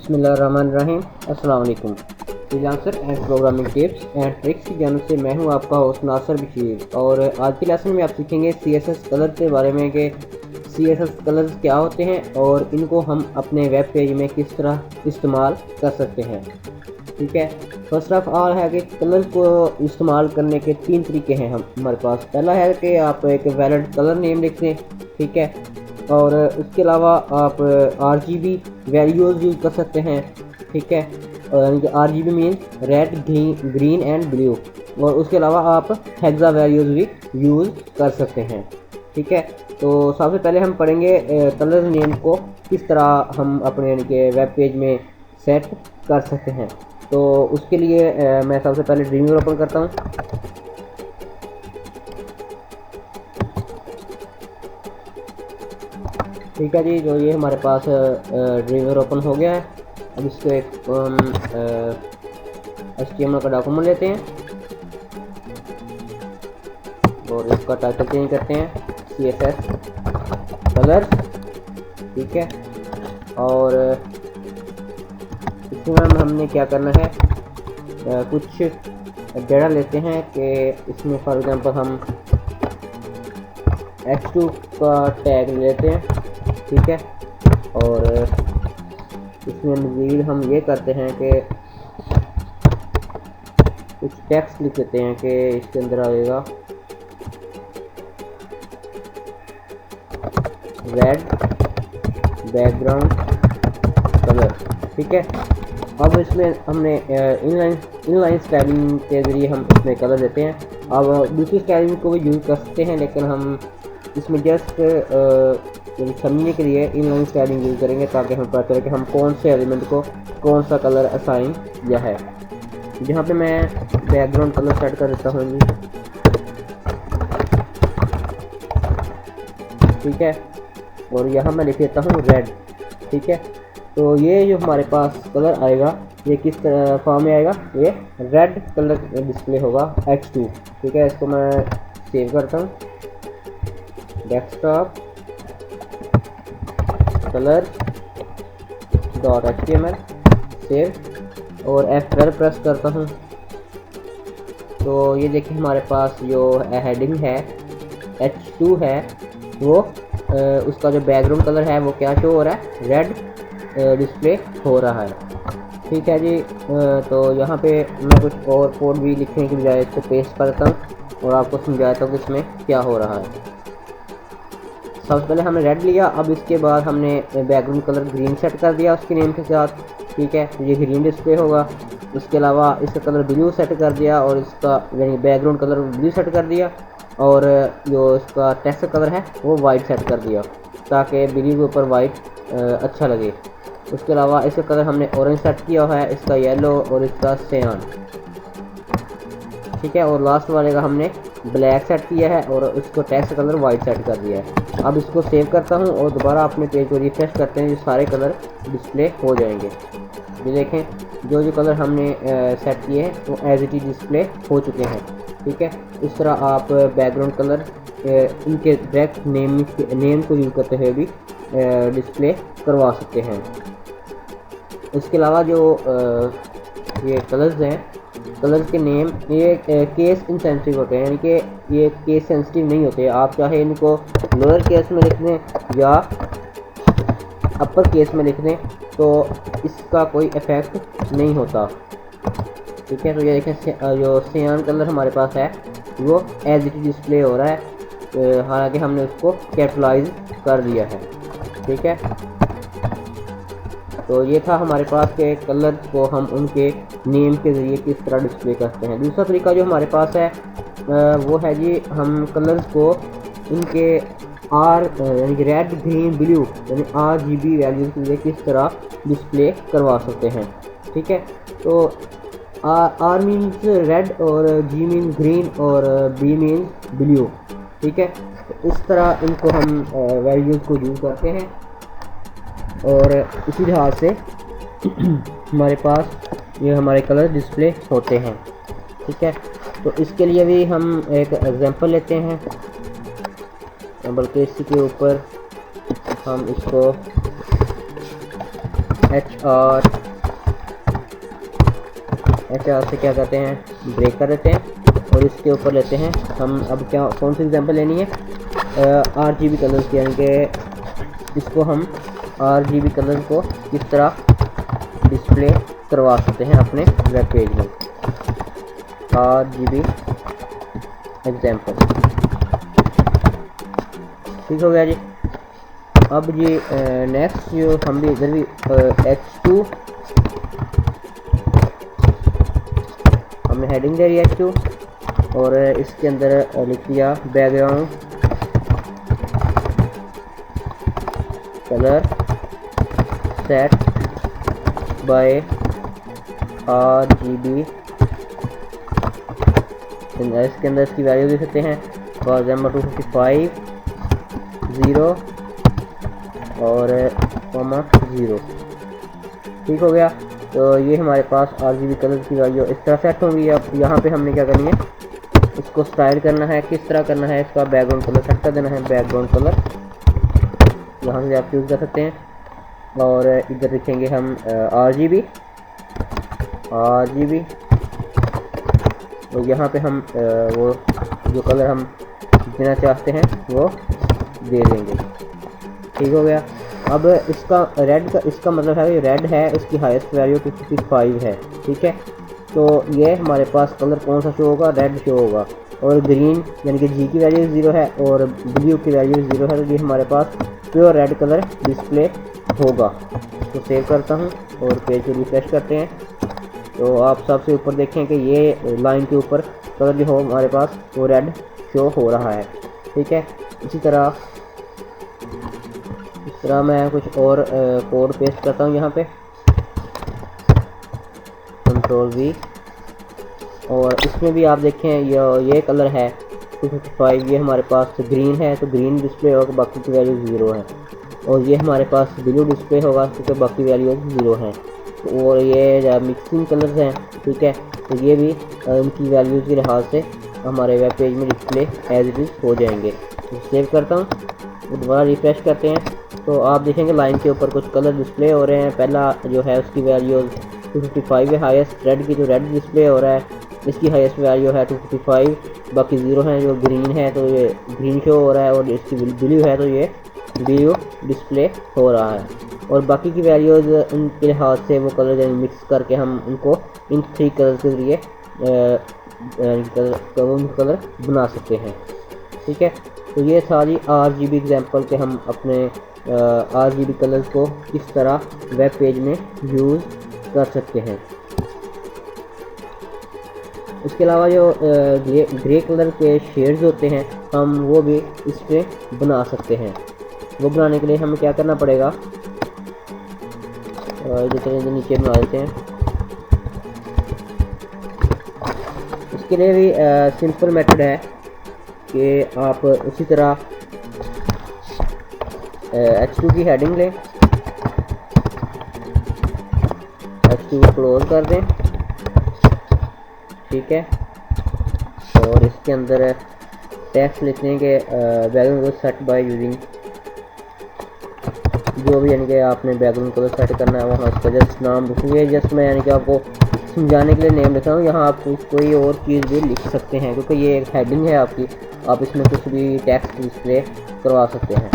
बिस्मिल्लाहिर्रहमानिर्रहीम। अस्सलाम वालेकुम। Freelancer and programming tips and tricks की जानब से मैं हूं आपका होस्ट नासिर बशीर, और आज के लेसन में आप सीखेंगे CSS कलर के बारे में कि CSS कलर्स क्या होते हैं और इनको हम अपने वेब पेज में किस तरह इस्तेमाल कर सकते हैं। ठीक है, फर्स्ट ऑफ ऑल है कि कलर को इस्तेमाल करने के 3 तरीके हैं हमारे पास। पहला है कि आप एक वैलिड कलर नेम लिख दें, ठीक है, और उसके अलावा आप RGB वैल्यूज़ यूज़ कर सकते हैं, ठीक है, यानी कि RGB means red, green and blue, और उसके अलावा आप हेक्सा वैल्यूज़ भी यूज़ कर सकते हैं। ठीक है, तो सबसे पहले हम पढ़ेंगे कलर नेम को किस तरह हम अपने यानी कि वेब पेज में सेट कर सकते हैं। तो उसके लिए मैं सबसे पहले ड्रीमवीवर ओपन करता हूँ। ठीक है जी, जो ये हमारे पास ड्रीमवीवर ओपन हो गया है। अब इसको एक HTML का डॉक्यूमेंट लेते हैं और इसका टाइटल चेंज करते हैं CSS कलर, ठीक है। और इसमें हमने क्या करना है, कुछ डेटा लेते हैं कि इसमें फॉर एग्जांपल हम H2 का टैग लेते हैं, ठीक है, और इसमें मज़ीद हम ये करते हैं कि कुछ टेक्स्ट लिख देते हैं कि इसके अंदर आएगा रेड बैकग्राउंड कलर, ठीक है। अब इसमें हमने इनलाइन स्टाइलिंग के ज़रिए हम इसमें कलर देते हैं। अब दूसरी स्टाइलिंग को भी यूज़ कर सकते हैं, लेकिन हम इसमें जस्ट समझने के लिए इनलाइन स्टाइलिंग यूज़ करेंगे ताकि हमें पता चले कि हम कौन से एलिमेंट को कौन सा कलर असाइन किया है। जहाँ पे मैं बैकग्राउंड कलर सेट कर देता हूँ जी, ठीक है, और यहाँ मैं लिख देता हूँ रेड, ठीक है। तो ये जो हमारे पास कलर आएगा ये किस तरह फॉर्म में आएगा, ये रेड कलर डिस्प्ले होगा H2, ठीक है। इसको मैं सेव करता हूँ, डेस्कटॉप कलर .html सेव, और F12 प्रेस करता हूँ। तो ये देखिए हमारे पास जो हेडिंग है H2 है, वो उसका जो बैकग्राउंड कलर है वो क्या शो हो रहा है, रेड डिस्प्ले हो रहा है, ठीक है जी। तो यहाँ पे मैं कुछ और कोड भी लिखने की बजाय इसको पेस्ट करता हूँ और आपको समझाता हूँ कि इसमें क्या हो रहा है। सबसे पहले हमने रेड लिया, अब इसके बाद हमने बैकग्राउंड कलर ग्रीन सेट कर दिया उसके नेम के साथ, ठीक है, ये ग्रीन डिस्प्ले होगा। इसके अलावा इसका कलर ब्लू सेट कर दिया और इसका यानी बैकग्राउंड कलर ब्लू सेट कर दिया, और जो इसका टेक्स्ट कलर है वो वाइट सेट कर दिया ताकि ब्लू के ऊपर वाइट अच्छा लगे। उसके अलावा इसका कलर हमने ऑरेंज सेट किया हुआ है, इसका येलो और इसका सियान, ठीक है, और लास्ट वाले का हमने ब्लैक सेट किया है और उसको टेक्स्ट कलर वाइट सेट कर दिया है। अब इसको सेव करता हूँ और दोबारा अपने पेज को रिफ्रेश करते हैं, जो सारे कलर डिस्प्ले हो जाएंगे। ये देखें जो कलर हमने सेट किए हैं वो एज इट इज डिस्प्ले हो चुके हैं, ठीक है। इस तरह आप बैकग्राउंड कलर इनके डायरेक्ट नेम को यूज़ करते हुए भी डिस्प्ले करवा सकते हैं। इसके अलावा जो ये कलर्स हैं, कलर्स के नेम ये केस इनसेंसिटिव होते हैं, यानी कि ये केस सेंसिटिव नहीं होते। आप चाहे इनको लोअर केस में लिख दें या अपर केस में लिख दें तो इसका कोई इफेक्ट नहीं होता, ठीक है। तो ये देखें जो सियान कलर हमारे पास है वो एज इट डिस्प्ले हो रहा है, हालांकि हमने उसको कैपिटलाइज कर दिया है, ठीक है। तो ये था हमारे पास के कलर्स को हम उनके नेम के ज़रिए किस तरह डिस्प्ले करते हैं। दूसरा तरीका जो हमारे पास है वो है जी, हम कलर्स को उनके यानी कि रेड, ग्रीन, ब्लू यानी RGB वैल्यूज़ के लिए किस तरह डिस्प्ले करवा सकते हैं, ठीक है। तो R मीन्स रेड और G मीन्स ग्रीन और B मीन्स ब्लू, ठीक है। तो इस तरह इनको हम वैल्यूज़ को यूज़ करते हैं और इसी लिहाज से हमारे पास ये हमारे कलर डिस्प्ले होते हैं, ठीक है। तो इसके लिए भी हम एक एग्जांपल लेते हैं, बल्कि इसी के ऊपर हम इसको एच आर से क्या करते हैं, ब्रेक कर देते हैं और इसके ऊपर लेते हैं हम। अब क्या कौन सी एग्जांपल लेनी है, RGB कलर्स की, यानी कि इसको हम RGB कलर को किस तरह डिस्प्ले करवा सकते हैं अपने वेब पेज में। RGB एग्जांपल, ठीक हो गया जी। अब जी नेक्स्ट जो हम भी इधर भी H2 हमने हेडिंग दे रही है H2 और इसके अंदर लिख दिया background colour set by RGB। इसके अंदर इसकी वैल्यू दे सकते हैं, फॉर एग्जाम्पल 255 0 और 0। ठीक हो गया। तो ये हमारे पास RGB कलर की वैल्यू इस तरह सेट होंगी। अब यहाँ पे हमने क्या करनी है, इसको स्टाइल करना है। किस तरह करना है, इसका बैकग्राउंड कलर सेट कर देना है। बैकग्राउंड कलर यहाँ से आप यूज़ कर सकते हैं और इधर लिखेंगे हम RGB और यहाँ पे हम वो जो कलर हम देना चाहते हैं वो दे देंगे। ठीक हो गया। अब इसका रेड का, इसका मतलब है रेड है, इसकी हाईएस्ट वैल्यू 255 है। ठीक है, तो ये हमारे पास कलर कौन सा शो होगा, रेड शो होगा। और ग्रीन यानी कि जी की वैल्यू 0 है और ब्लू की वैल्यू 0 है, तो ये हमारे पास प्योर रेड कलर डिस्प्ले होगा। तो सेव करता हूँ और पेज को रिफ्रेश करते हैं। तो आप सबसे ऊपर देखें कि ये लाइन के ऊपर कलर जो हो हमारे पास वो रेड शो हो रहा है। ठीक है, इसी तरह मैं कुछ और कोड पेस्ट करता हूँ यहाँ पे, Ctrl+V, और इसमें भी आप देखें ये कलर है 255, ये हमारे पास ग्रीन है तो ग्रीन डिस्प्ले होगा, बाकी की वैल्यू 0 है। और ये हमारे पास ब्लू डिस्प्ले होगा क्योंकि बाकी वैल्यू 0 है। और ये मिक्सिंग कलर्स हैं। ठीक है, तो ये भी उनकी वैल्यूज़ के लिहाज से हमारे वेब पेज में डिस्प्ले एज इट इज़ हो जाएंगे। तो सेव करता हूँ, दोबारा रिफ्रेश करते हैं तो आप देखेंगे लाइन के ऊपर कुछ कलर डिस्प्ले हो रहे हैं। पहला जो है उसकी वैल्यू 255 है, हाईएस्ट रेड की जो रेड डिस्प्ले हो रहा है इसकी हाईएस्ट वैल्यू है 255, बाकी 0 है। जो ग्रीन है तो ये ग्रीन शो हो रहा है और इसकी ब्लू है तो ये ब्लू डिस्प्ले हो रहा है। और बाकी की वैल्यूज़ उनके लिहाज से वो कलर मिक्स करके हम उनको इन 3 कलर के जरिए कलर बना सकते हैं। ठीक है, तो ये सारी RGB एग्जांपल के हम अपने RGB कलर्स को किस तरह वेब पेज में यूज़ कर सकते हैं। इसके अलावा जो ग्रे कलर के शेड्स होते हैं हम वो भी इस पर बना सकते हैं। वो बनाने के लिए हमें क्या करना पड़ेगा, इधर नीचे बना देते हैं। इसके लिए भी सिंपल मेथड है कि आप उसी तरह H2 की हेडिंग लें, H2 को क्लोज कर दें। ठीक है, और इसके अंदर टेक्स्ट लिखने के बैकग्राउंड को सेट बाय यूजिंग, जो भी यानी कि आपने बैकग्राउंड कलर सेट करना है वहाँ उसका जस्ट नाम लिखेंगे। जस्ट मैं यानी कि आपको समझाने के लिए नेम लिखा हूँ। यहाँ आप कोई और चीज़ भी लिख सकते हैं क्योंकि ये एक हेडिंग है आपकी, आप इसमें कुछ भी टेक्स्ट डिस्प्ले करवा सकते हैं।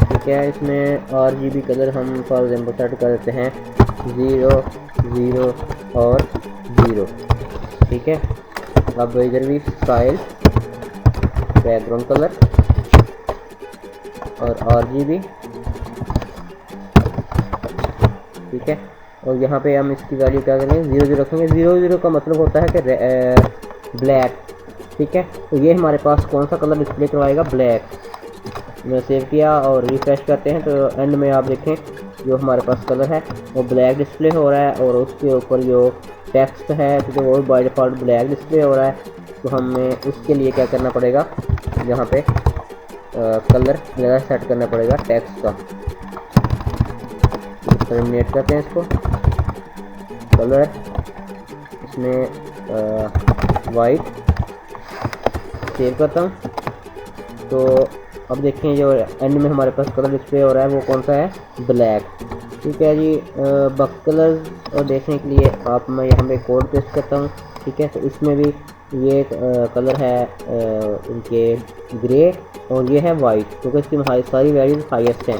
ठीक है, इसमें RGB कलर हम फॉर एग्जाम्पल सेट कर देते हैं 0 0 और 0। ठीक है, अब इधर भी स्टाइल बैकग्राउंड कलर और RGB। ठीक है, और यहाँ पे हम इसकी वैल्यू क्या करेंगे 0 रखेंगे। 0 का मतलब होता है कि ब्लैक। ठीक है, तो ये हमारे पास कौन सा कलर डिस्प्ले करवाएगा, ब्लैक। मैं सेव किया और रिफ्रेश करते हैं तो एंड में आप देखें जो हमारे पास कलर है वो ब्लैक डिस्प्ले हो रहा है और उसके ऊपर जो टेक्स्ट है तो वो बाय डिफ़ॉल्ट ब्लैक डिस्प्ले हो रहा है। तो हमें उसके लिए क्या करना पड़ेगा, यहाँ पे कलर वगैरह सेट करना पड़ेगा टेक्स्ट का। टर्मिनेट करते हैं इसको, कलर इसमें वाइट, सेव करता हूँ। तो अब देखें जो एंड में हमारे पास कलर डिस्प्ले हो रहा है वो कौन सा है, ब्लैक। ठीक है जी, बाकी कलर और देखने के लिए आप मैं यहाँ पे कोड पेस्ट करता हूँ। ठीक है, तो इसमें भी ये कलर है इनके ग्रे और ये है वाइट, क्योंकि इसकी सारी वैल्यूज हाईएस्ट हैं।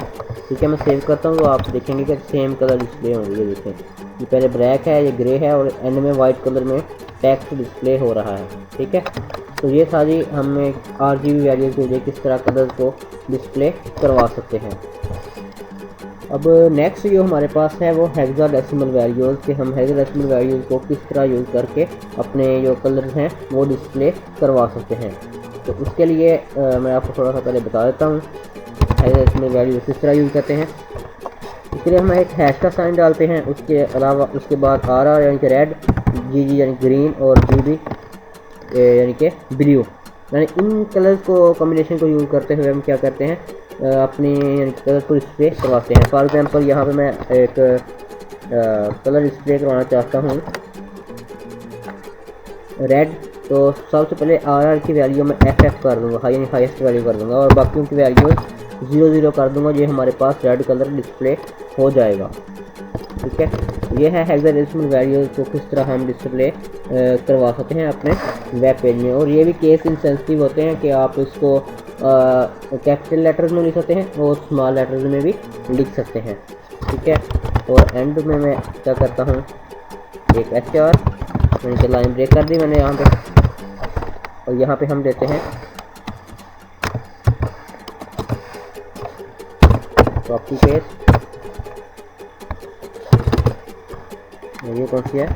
ठीक है, मैं सेव करता हूँ तो आप देखेंगे कि सेम कलर डिस्प्ले होंगे। ये देखें, ये पहले ब्लैक है, ये ग्रे है और एंड में वाइट कलर में टेक्स्ट डिस्प्ले हो रहा है। ठीक है, तो ये सारी हमें RGB वैल्यूज के लिए किस तरह कलर को डिस्प्ले करवा सकते हैं। अब नेक्स्ट जो हमारे पास है वो हेक्साडेसिमल वैल्यूज़ के, हम हेक्साडेसिमल वैल्यूज़ को किस तरह यूज़ करके अपने जो कलर्स हैं वो डिस्प्ले करवा सकते हैं। तो उसके लिए मैं आपको थोड़ा सा पहले बता देता हूँ हेक्साडेसिमल वैल्यूज़ किस तरह यूज़ करते हैं। इसके लिए हम एक हैश का साइन डालते हैं, उसके अलावा उसके बाद RR यानी कि रेड, GG यानी ग्रीन और GB यानी कि ब्लू, यानी इन कलर्स को कॉम्बिनेशन को यूज़ करते हुए हम क्या करते हैं, अपनी कलर को डिस्प्ले करवाते हैं। फॉर एग्जांपल यहाँ पे मैं एक कलर डिस्प्ले करवाना चाहता हूँ रेड, तो सबसे पहले RR की वैल्यू मैं FF कर दूँगा, यानी हाईएस्ट वैल्यू कर दूँगा, और बाकी की वैल्यू 0 कर दूँगा। ये हमारे पास रेड कलर डिस्प्ले हो जाएगा। ठीक है, ये है हेक्साडेसिमल वैल्यूज़ को किस तरह हम डिस्प्ले करवा सकते हैं अपने वेब पेज में। और ये भी केस इंसेंसिटिव होते हैं कि आप इसको कैपिटल लेटर्स में लिख सकते हैं और स्मॉल लेटर्स में भी लिख सकते हैं। ठीक है, और एंड में मैं क्या करता हूँ, एक HR यानी कि लाइन ब्रेक कर दी मैंने यहाँ पे, और यहाँ पे हम देते हैं कॉपी पेस्ट, ये कौन सी है,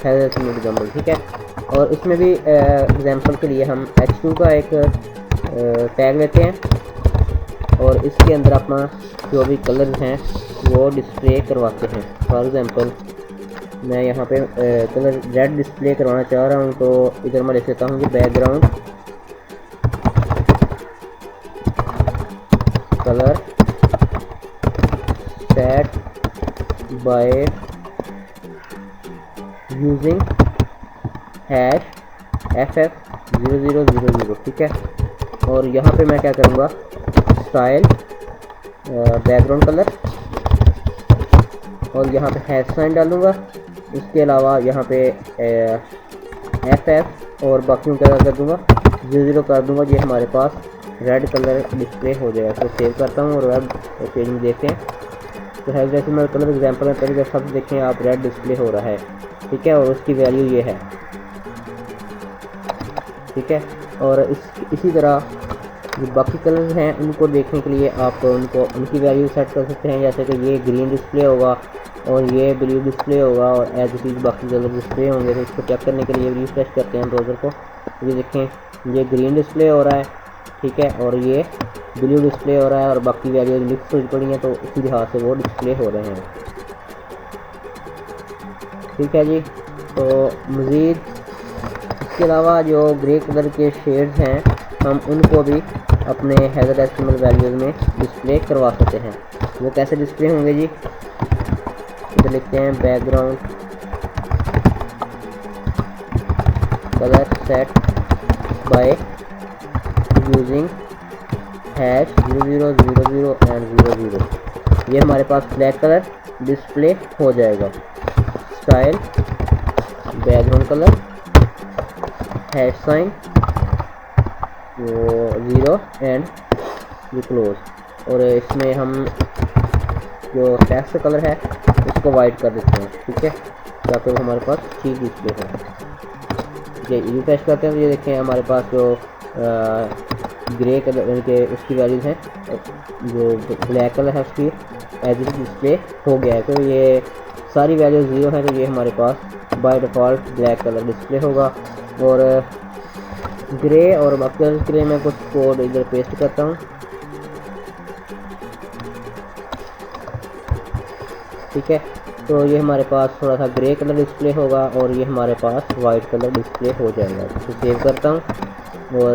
एग्जाम्पल। ठीक है, और इसमें भी एग्जाम्पल के लिए हम H2 का एक टैग लेते हैं और इसके अंदर अपना जो भी कलर्स हैं वो डिस्प्ले करवाते हैं। फॉर एग्जांपल मैं यहाँ पे कलर रेड डिस्प्ले करवाना चाह रहा हूँ, तो इधर मैं लिख देता हूँ कि background colour set by using hash FF0000। ठीक है, और यहाँ पे मैं क्या करूँगा, स्टाइल बैकग्राउंड कलर और यहाँ पे हैश साइन डालूँगा। इसके अलावा यहाँ पे FF और बाकी क्या कर दूँगा 00 कर दूँगा। ये हमारे पास रेड कलर डिस्प्ले हो जाएगा। तो सेव करता हूँ और वेब पेज में देखते हैं। तो हेक्साडेसिमल कलर एग्जाम्पल में पहले सब देखें आप, रेड डिस्प्ले हो रहा है। ठीक है, और उसकी वैल्यू ये है। ठीक है, और इसी तरह जो बाकी कलर्स हैं उनको देखने के लिए आप उनकी वैल्यू सेट कर सकते हैं। जैसे कि ये ग्रीन डिस्प्ले होगा और ये ब्लू डिस्प्ले होगा और एज इट इज़ बाकी कलर डिस्प्ले होंगे। तो इसको चेक करने के लिए रिफ्रेश करते हैं ब्राउज़र को। ये देखें, ये ग्रीन डिस्प्ले हो रहा है। ठीक है, और ये ब्लू डिस्प्ले हो रहा है और बाकी वैल्यूज मिक्स हो पड़ी हैं, तो इसी लिहाज से वो डिस्प्ले हो रहे हैं। ठीक है जी, तो मज़ीद इसके अलावा जो ग्रे कलर के शेड्स हैं हम उनको भी अपने हेक्साडेसिमल वैल्यूज़ में डिस्प्ले करवा सकते हैं। वो कैसे डिस्प्ले होंगे जी, इधर लिखते हैं background colour set by using hash 0000 and 00। ये हमारे पास ब्लैक कलर डिस्प्ले हो जाएगा। Style background colour hash sign 0 and ये क्लोज, और इसमें हम जो टेक्स्ट कलर है उसको वाइट कर देते हैं। ठीक है, ताकि वो हमारे पास ठीक डिस्प्ले हो। ये रिफ्रेश करते हैं तो ये देखें हमारे पास जो ग्रे कलर यानी कि उसकी वैल्यूज हैं, जो ब्लैक कलर है उसकी एज इट डिस्प्ले हो गया है। तो ये सारी वैल्यू 0 है, तो ये हमारे पास by default black colour display होगा। और ग्रे और बाकी कलर के लिए मैं कुछ कोड इधर पेस्ट करता हूँ। ठीक है, तो ये हमारे पास थोड़ा सा ग्रे कलर डिस्प्ले होगा और ये हमारे पास वाइट कलर डिस्प्ले हो जाएगा। तो सेव करता हूँ और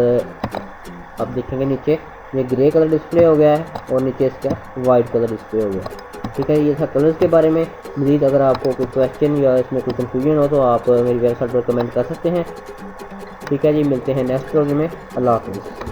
अब देखेंगे नीचे ये ग्रे कलर डिस्प्ले हो गया है और नीचे इसका वाइट कलर डिस्प्ले हो गया। ठीक है, ये था कलर्स के बारे में। मज़ीद अगर आपको कोई क्वेश्चन या इसमें कोई कंफ्यूजन हो तो आप मेरी वेबसाइट पर कमेंट कर सकते हैं। ठीक है जी, मिलते हैं नेक्स्ट प्रोग्राम में। अल्लाह हाफिज़।